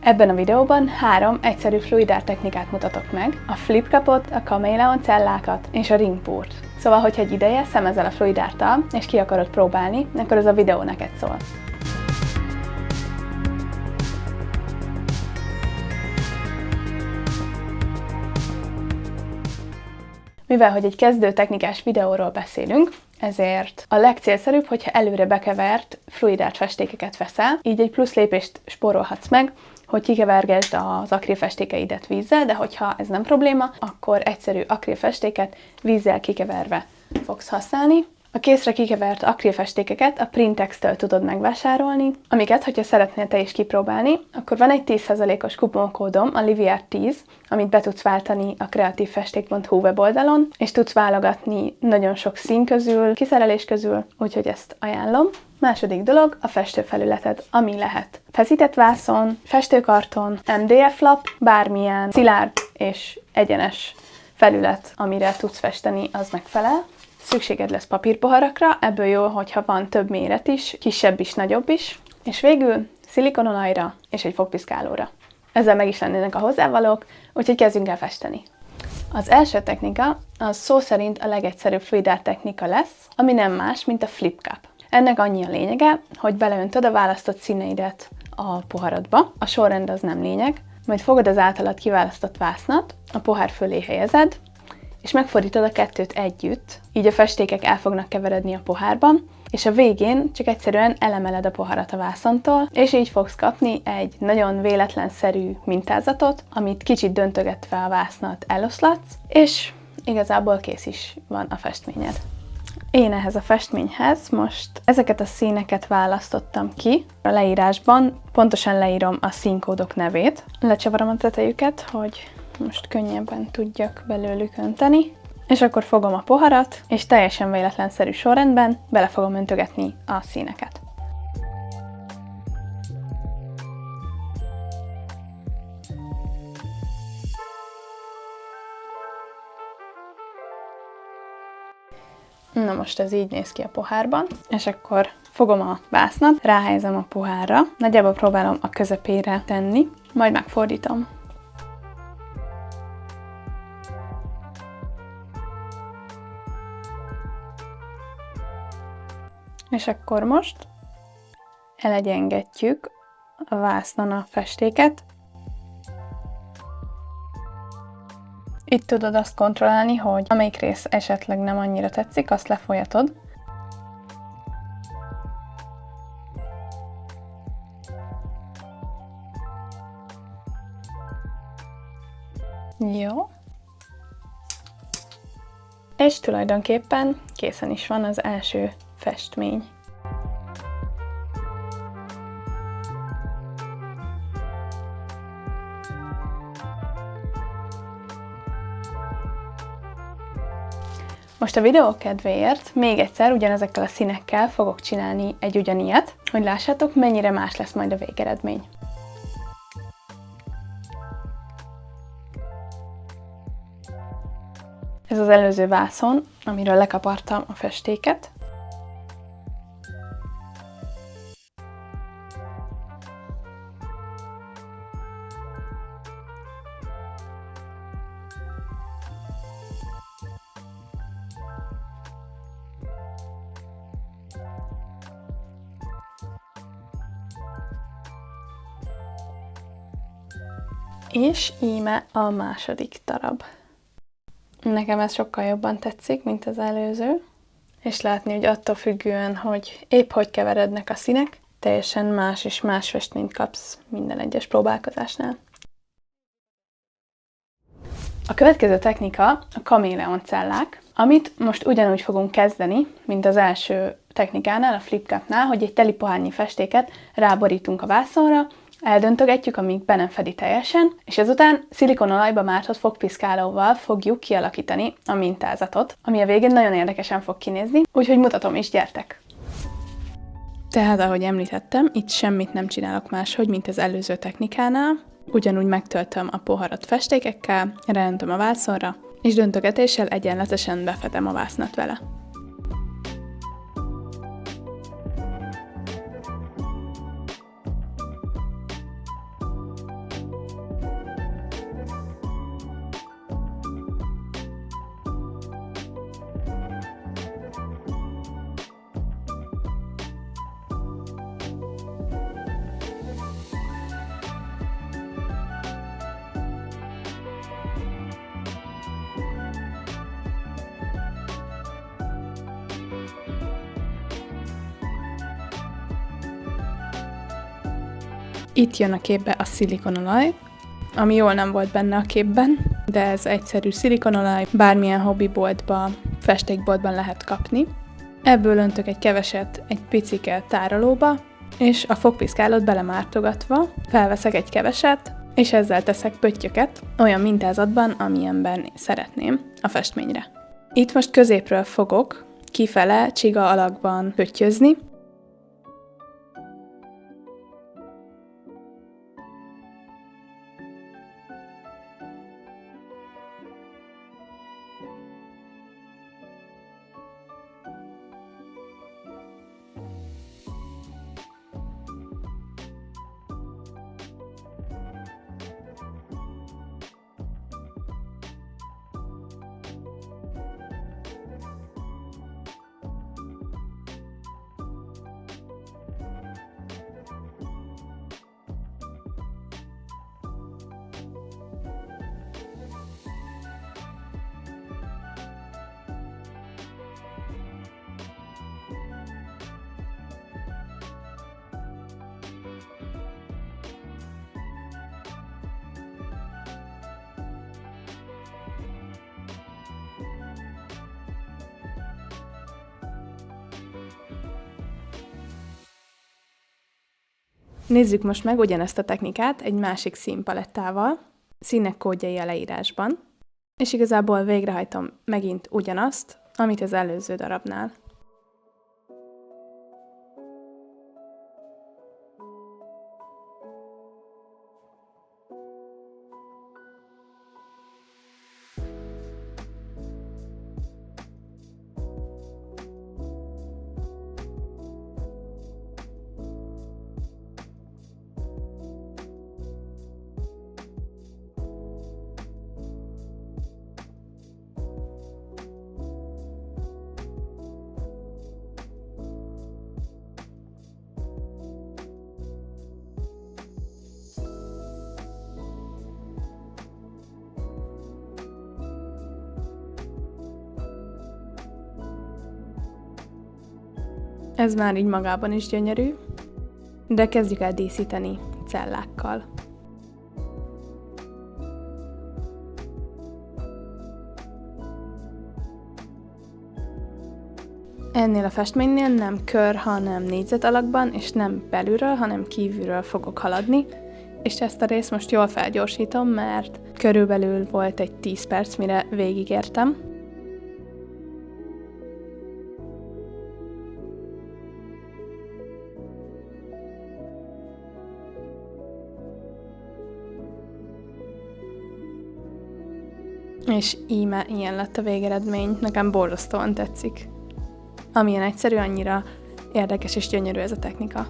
Ebben a videóban 3 egyszerű fluidár technikát mutatok meg, a flip cupot, a kaméleon cellákat és a ring purt. Szóval, hogyha egy ideje szemezel a fluidártal és ki akarod próbálni, akkor ez a videó neked szól. Mivel, hogy egy kezdő technikás videóról beszélünk, ezért a legcélszerűbb, hogyha előre bekevert fluidárt festékeket veszel, így egy plusz lépést spórolhatsz meg, hogy kikevergesd az akrilfestékeidet vízzel, de hogyha ez nem probléma, akkor egyszerű akrilfestéket vízzel kikeverve fogsz használni. A készre kikevert akrilfestékeket a Printex-től tudod megvásárolni, amiket, hogyha szeretnél te is kipróbálni, akkor van egy 10%-os kuponkódom, a Liviert10, amit be tudsz váltani a kreatívfesték.hu weboldalon, és tudsz válogatni nagyon sok szín közül, kiszerelés közül, úgyhogy ezt ajánlom. Második dolog a festőfelületed, ami lehet feszített vászon, festőkarton, MDF lap, bármilyen szilárd és egyenes felület, amire tudsz festeni, az megfelel. Szükséged lesz papírpoharakra, ebből jó, hogyha van több méret is, kisebb is, nagyobb is. És végül szilikonolajra és egy fogpiszkálóra. Ezzel meg is lennének a hozzávalók, úgyhogy kezdjünk el festeni. Az első technika az szó szerint a legegyszerűbb fluidár technika lesz, ami nem más, mint a flip cup. Ennek annyi a lényege, hogy beleöntöd a választott színeidet a poharadba, a sorrend az nem lényeg, majd fogod az általad kiválasztott vásznat, a pohár fölé helyezed, és megfordítod a kettőt együtt, így a festékek el fognak keveredni a pohárban, és a végén csak egyszerűen elemeled a poharat a vászontól, és így fogsz kapni egy nagyon véletlenszerű mintázatot, amit kicsit döntögetve a vásznat eloszlatsz, és igazából kész is van a festményed. Én ehhez a festményhez most ezeket a színeket választottam ki. A leírásban pontosan leírom a színkódok nevét. Lecsavarom a tetejüket, hogy most könnyebben tudjak belőlük önteni. És akkor fogom a poharat, és teljesen véletlenszerű sorrendben bele fogom öntögetni a színeket. Na most ez így néz ki a pohárban, és akkor fogom a vásznat, ráhelyezem a pohárra, nagyjából próbálom a közepére tenni, majd megfordítom. És akkor most elegyengetjük a vásznon a festéket. Itt tudod azt kontrollálni, hogy amelyik rész esetleg nem annyira tetszik, azt lefolyatod. Jó. És tulajdonképpen készen is van az első festmény. Most a videó kedvéért még egyszer ugyanezekkel a színekkel fogok csinálni egy ugyanilyet, hogy lássátok, mennyire más lesz majd a végeredmény. Ez az előző vászon, amiről lekapartam a festéket. És íme a második darab. Nekem ez sokkal jobban tetszik, mint az előző, és látni, hogy attól függően, hogy épp hogy keverednek a színek, teljesen más és más festményt kapsz minden egyes próbálkozásnál. A következő technika a kaméleon cellák, amit most ugyanúgy fogunk kezdeni, mint az első technikánál, a flip cupnál, hogy egy teli pohárnyi festéket ráborítunk a vászonra, eldöntögetjük, amíg be nem fedi teljesen, és ezután szilikonolajba mártott fogpiszkálóval fogjuk kialakítani a mintázatot, ami a végén nagyon érdekesen fog kinézni, úgyhogy mutatom is, gyertek! Tehát, ahogy említettem, itt semmit nem csinálok máshogy, mint az előző technikánál. Ugyanúgy megtöltöm a poharat festékekkel, ráöntöm a vászonra, és döntögetéssel egyenletesen befedem a vásznat vele. Itt jön a képbe a szilikonolaj, ami jól nem volt benne a képben, de ez egyszerű szilikonolaj, bármilyen hobbiboltban, festékboltban lehet kapni. Ebből öntök egy keveset egy picike tárolóba, és a fogpiszkálót belemártogatva felveszek egy keveset, és ezzel teszek pöttyöket olyan mintázatban, amilyenben szeretném a festményre. Itt most középről fogok kifele csiga alakban pöttyözni. Nézzük most meg ugyanezt a technikát egy másik színpalettával, színek kódjai a leírásban, és igazából végrehajtom megint ugyanazt, amit az előző darabnál. Ez már így magában is gyönyörű, de kezdjük el díszíteni cellákkal. Ennél a festménynél nem kör, hanem négyzet alakban, és nem belülről, hanem kívülről fogok haladni, és ezt a részt most jól felgyorsítom, mert körülbelül volt egy 10 perc, mire végigértem. És íme ilyen lett a végeredmény, nekem borzasztóan tetszik. Amilyen egyszerű, annyira érdekes és gyönyörű ez a technika.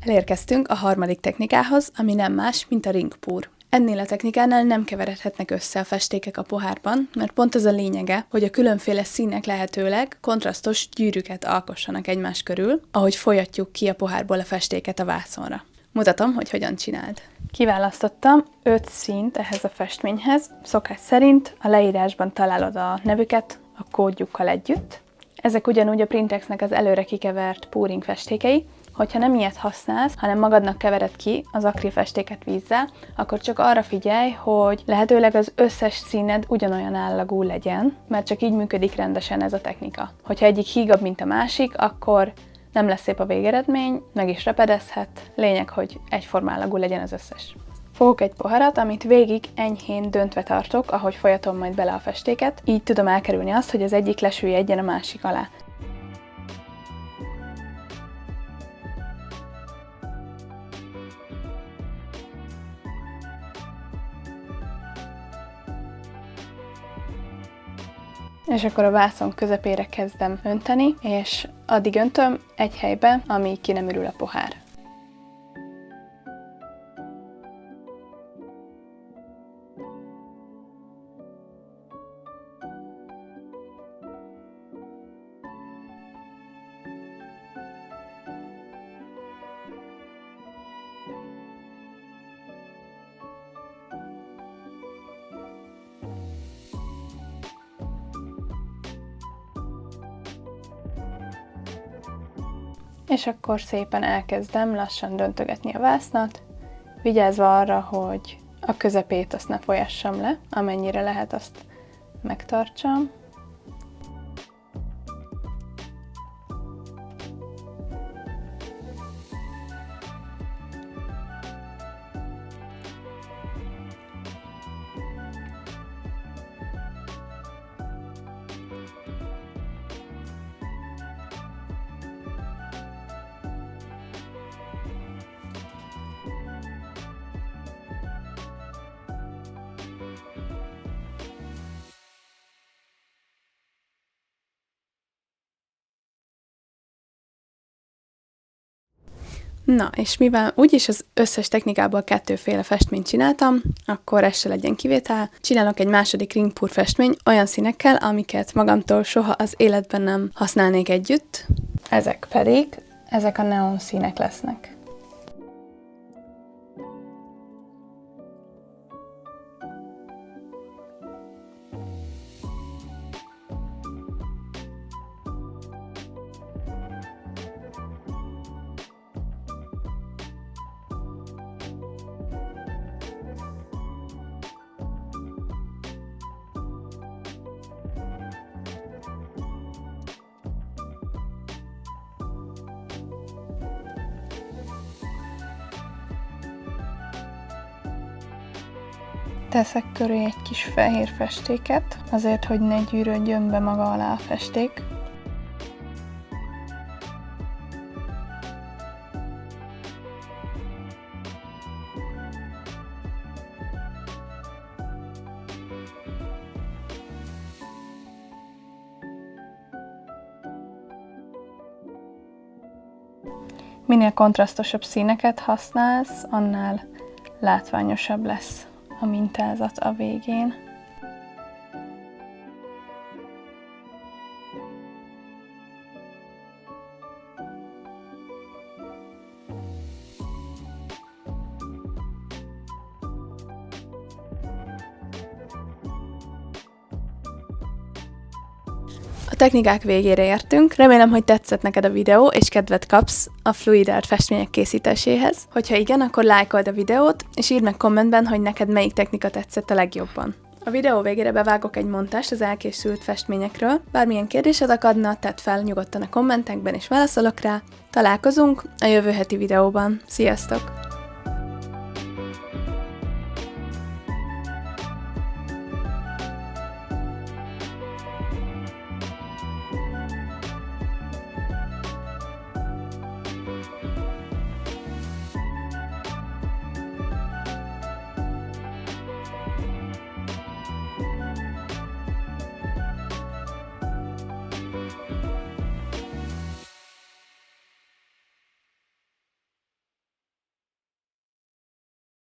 Elérkeztünk a harmadik technikához, ami nem más, mint a ringpúr. Ennél a technikánál nem keveredhetnek össze a festékek a pohárban, mert pont az a lényege, hogy a különféle színek lehetőleg kontrasztos gyűrűket alkossanak egymás körül, ahogy folyatjuk ki a pohárból a festéket a vászonra. Mutatom, hogy hogyan csináld. Kiválasztottam 5 színt ehhez a festményhez, szokás szerint a leírásban találod a nevüket a kódjukkal együtt. Ezek ugyanúgy a Printexnek az előre kikevert pouring festékei. Hogyha nem ilyet használsz, hanem magadnak kevered ki az akrilfestéket vízzel, akkor csak arra figyelj, hogy lehetőleg az összes színed ugyanolyan állagú legyen, mert csak így működik rendesen ez a technika. Hogyha egyik hígabb, mint a másik, akkor nem lesz szép a végeredmény, meg is repedezhet, lényeg, hogy egyforma állagú legyen az összes. Fogok egy poharat, amit végig enyhén döntve tartok, ahogy folyatom majd bele a festéket, így tudom elkerülni azt, hogy az egyik lesüllyedjen a másik alá. És akkor a vászon közepére kezdem önteni, és addig öntöm egy helybe, amíg ki nem ürül a pohár. És akkor szépen elkezdem lassan döntögetni a vásznat, vigyázva arra, hogy a közepét azt ne folyassam le, amennyire lehet, azt megtartsam. Na, és mivel úgyis az összes technikából 2 festményt csináltam, akkor ez se legyen kivétel. Csinálok egy második ringpur festmény olyan színekkel, amiket magamtól soha az életben nem használnék együtt. Ezek a neon színek lesznek. Teszek köré egy kis fehér festéket, azért, hogy ne gyűrődjön be maga alá a festék. Minél kontrasztosabb színeket használsz, annál látványosabb lesz a mintázat a végén. A technikák végére értünk, remélem, hogy tetszett neked a videó, és kedvet kapsz a fluid art festmények készítéséhez. Hogyha igen, akkor lájkold a videót, és írd meg kommentben, hogy neked melyik technika tetszett a legjobban. A videó végére bevágok egy montást az elkészült festményekről, bármilyen kérdésed akadna, tedd fel nyugodtan a kommentekben, és válaszolok rá. Találkozunk a jövő heti videóban. Sziasztok!